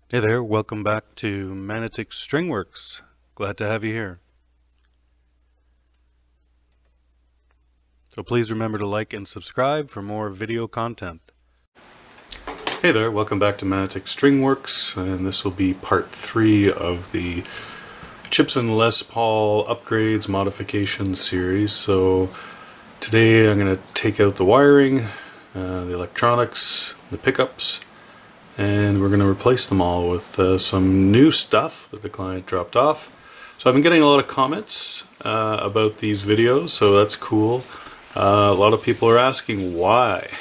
Hey there, welcome back to Manotick StringWorks. Glad to have you here. So please remember to like and subscribe for more video content. Hey there, welcome back to Manotick StringWorks, and this will be part 3 of the Chibson Les Paul upgrades modifications series. So today I'm going to take out the wiring, the electronics, the pickups, and we're going to replace them all with some new stuff that the client dropped off. So I've been getting a lot of comments about these videos, so that's cool. A lot of people are asking why.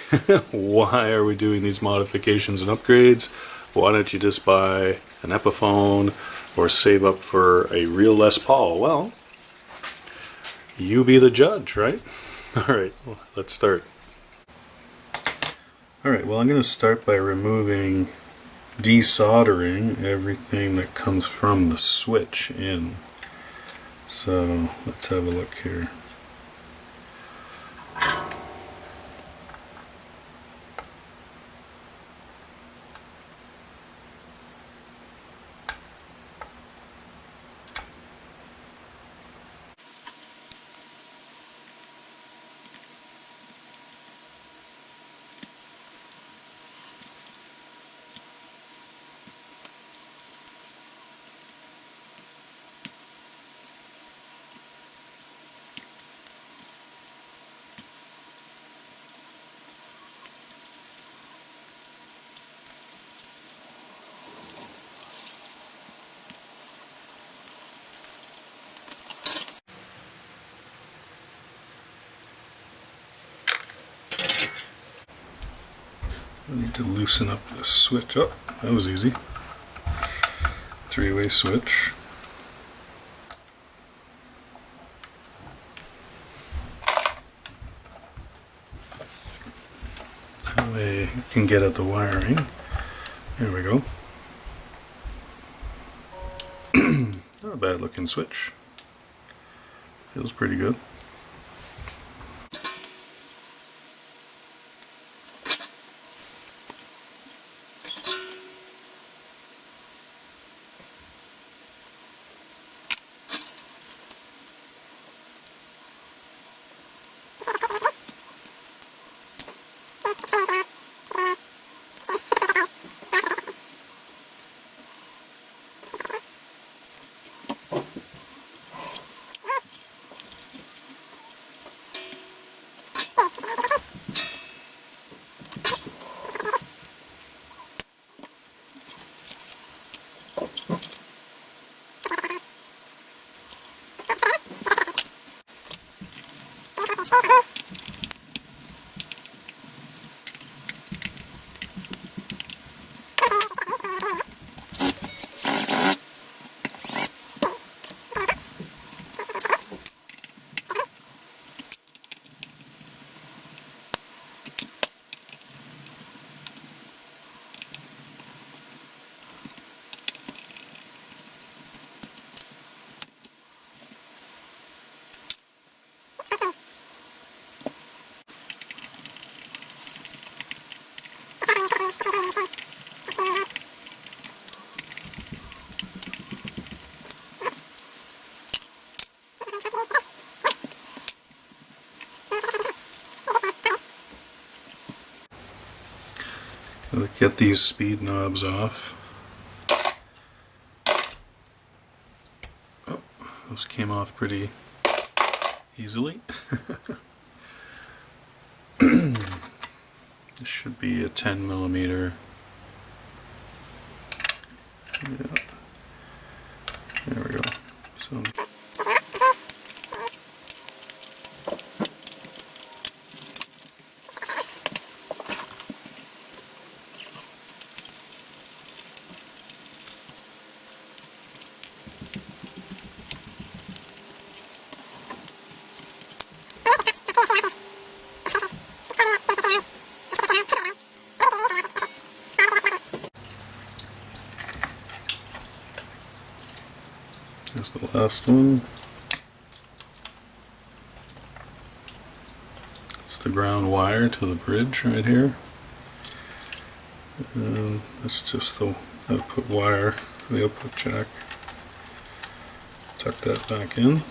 Why are we doing these modifications and upgrades? Why don't you just buy an Epiphone or save up for a real Les Paul? Well, you be the judge, right? Alright, well, let's start. Alright, well, I'm going to start by removing, desoldering everything that comes from the switch in. So let's have a look here. I need to loosen up the switch. Oh, that was easy. Three-way switch. That way you can get at the wiring. There we go. Not a bad looking switch. Feels pretty good. Get these speed knobs off. Oh, those came off pretty easily. This should be a 10mm. Yeah. There we go. So. Here's the last one. It's the ground wire to the bridge right here. And that's just the output wire for the output jack. Tuck that back in.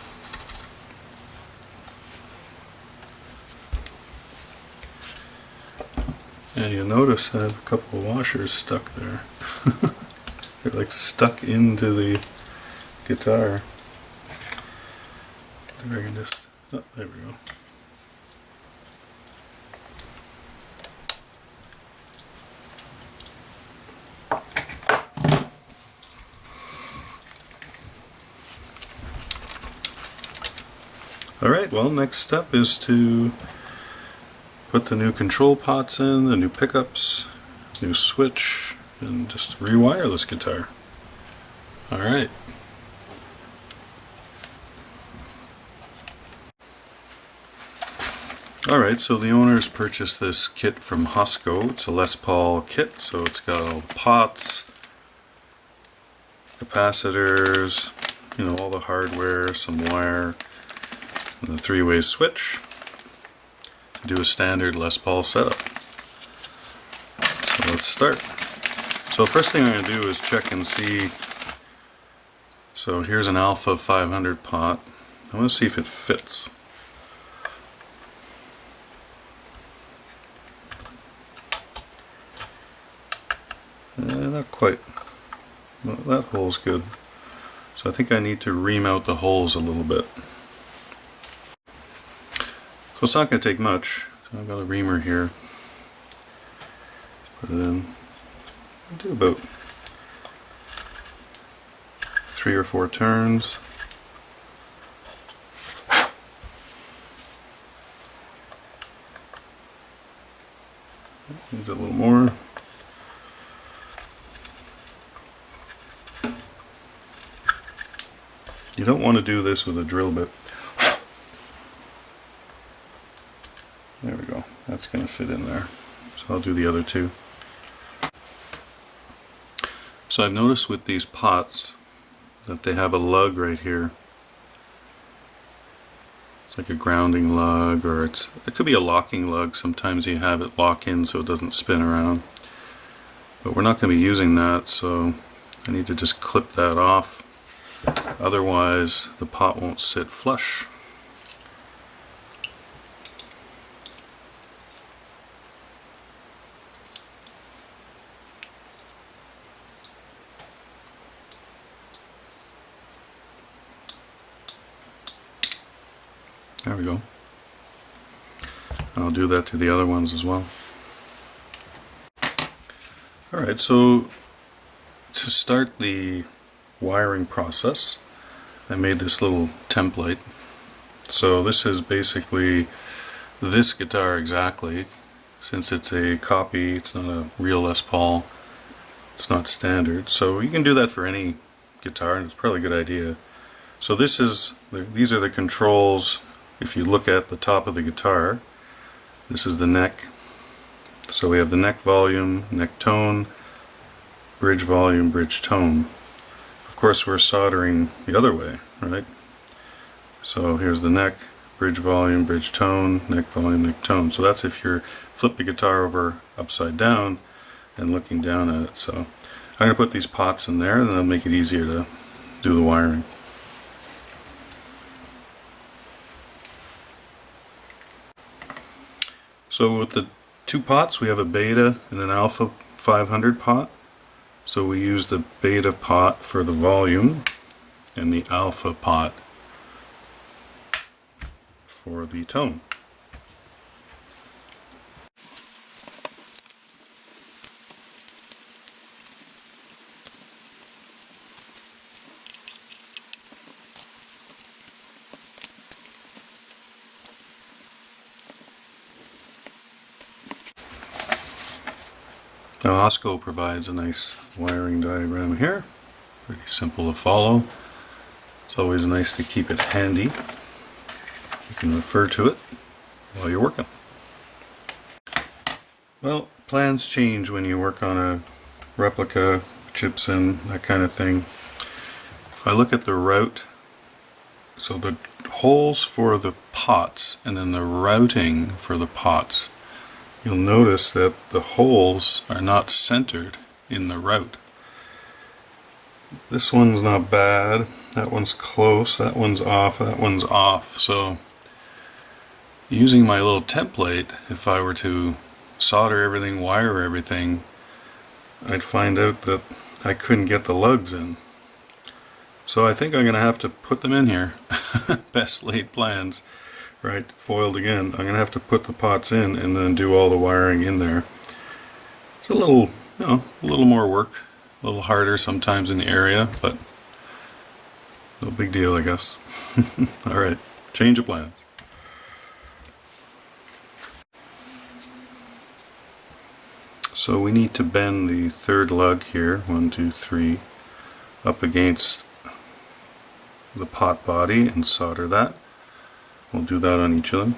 And you'll notice I have a couple of washers stuck there. They're like stuck into the guitar. I can just, oh, there we go. Alright, well, next step is to put the new control pots in, the new pickups, new switch, and just rewire this guitar. Alright. Alright, so the owners purchased this kit from HOSCO. It's a Les Paul kit, so it's got all the pots, capacitors, you know, all the hardware, some wire, and the three-way switch to do a standard Les Paul setup. So let's start. So first thing I'm going to do is check and see. So here's an Alpha 500 pot. I want to see if it fits. Not quite. Well, that hole's good. So I think I need to remount the holes a little bit. So it's not going to take much. So I've got a reamer here. Put it in. I'll do about 3 or 4 turns. Needs a little more. You don't want to do this with a drill bit. There we go. That's going to fit in there. So I'll do the other two. So I've noticed with these pots that they have a lug right here. It's like a grounding lug, or it could be a locking lug. Sometimes you have it lock in so it doesn't spin around. But we're not going to be using that, so I need to just clip that off. Otherwise, the pot won't sit flush. There we go. I'll do that to the other ones as well. Alright, so to start the wiring process, I made this little template. So this is basically this guitar exactly. Since it's a copy, it's not a real Les Paul, it's not standard. So you can do that for any guitar, and it's probably a good idea. So these are the controls. If you look at the top of the guitar, this is the neck. So we have the neck volume, neck tone, bridge volume, bridge tone. Of course, we're soldering the other way, right? So here's the neck, bridge volume, bridge tone, neck volume, neck tone. So that's if you're flip the guitar over upside down and looking down at it. So I'm going to put these pots in there, and that'll make it easier to do the wiring. So with the two pots, we have a beta and an alpha 500 pot. So we use the beta pot for the volume and the alpha pot for the tone. Now HOSCO provides a nice wiring diagram here, pretty simple to follow. It's always nice to keep it handy. You can refer to it while you're working. Well, plans change when you work on a replica, Chibson, that kind of thing. If I look at the route, so the holes for the pots and then the routing for the pots, you'll notice that the holes are not centered in the route. This one's not bad, that one's close, that one's off, that one's off. So using my little template, if I were to solder everything, wire everything, I'd find out that I couldn't get the lugs in. So I think I'm going to have to put them in here. Best laid plans, right? Foiled again. I'm going to have to put the pots in and then do all the wiring in there. It's a little, you know, a little more work, a little harder sometimes in the area, but no big deal, I guess. Alright, change of plans. So we need to bend the third lug here, 1, 2, 3, up against the pot body and solder that. We'll do that on each of them.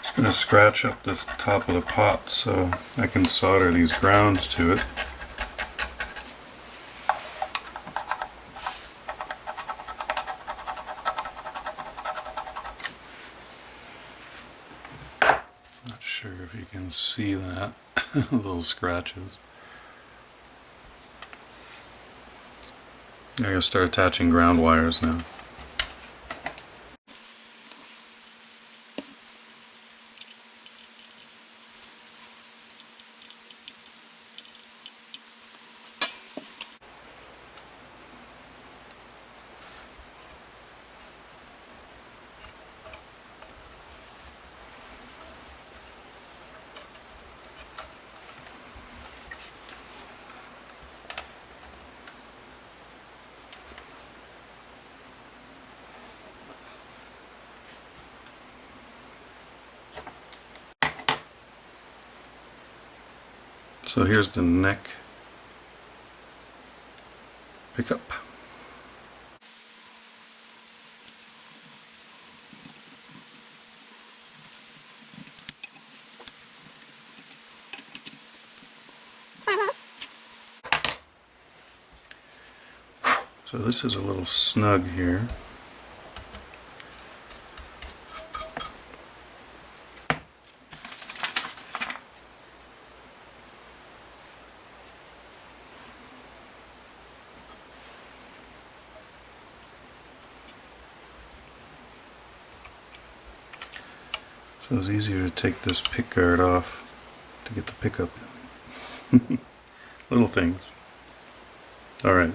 I'm going to scratch up this top of the pot so I can solder these grounds to it. Not sure if you can see that, little scratches. I'm going to start attaching ground wires now. So here's the neck pickup. So this is a little snug here. So it's easier to take this pick guard off to get the pickup in. Little things. Alright.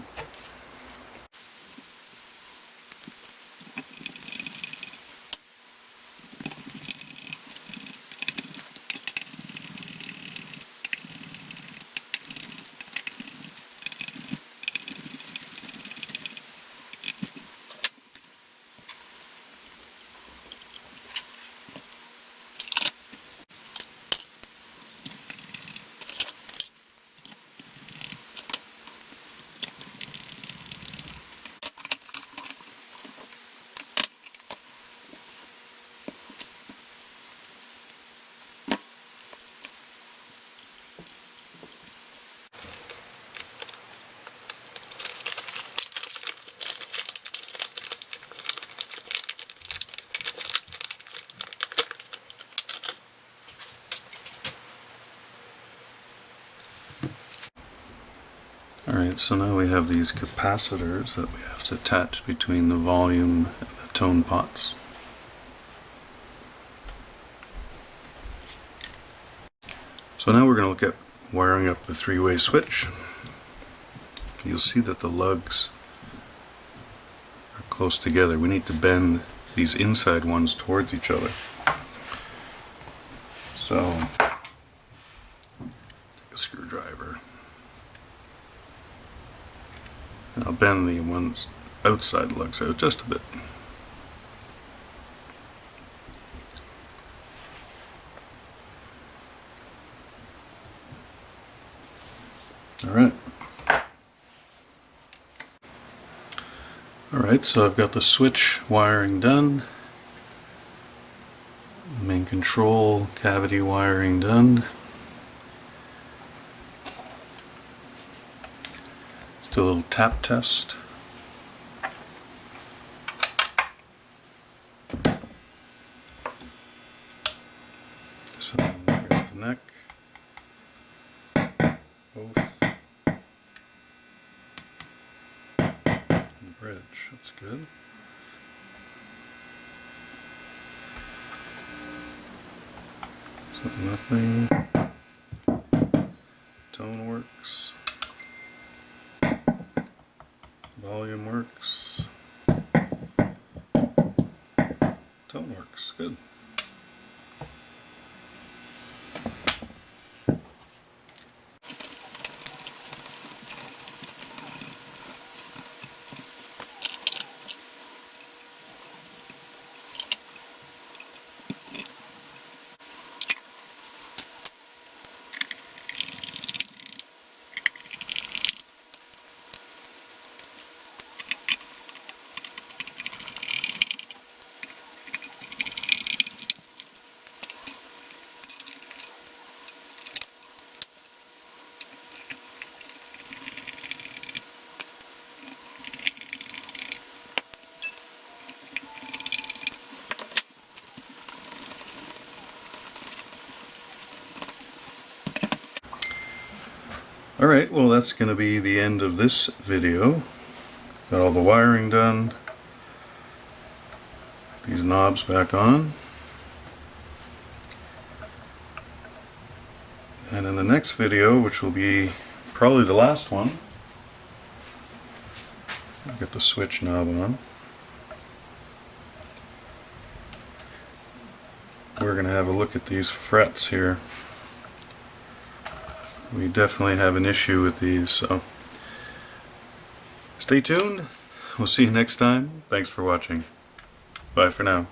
Alright, so now we have these capacitors that we have to attach between the volume and the tone pots. So now we're going to look at wiring up the three-way switch. You'll see that the lugs are close together. We need to bend these inside ones towards each other. So, take a screwdriver. And I'll bend the ones outside lugs out just a bit. Alright. Alright, so I've got the switch wiring done, main control cavity wiring done. Let's do a little tap test. So here's the neck, both, and the bridge, that's good. So nothing, tone works, volume works, tone works, good. Alright, well that's going to be the end of this video. Got all the wiring done. These knobs back on. And in the next video, which will be probably the last one, I'll get the switch knob on. We're going to have a look at these frets here. We definitely have an issue with these, so stay tuned. We'll see you next time. Thanks for watching. Bye for now.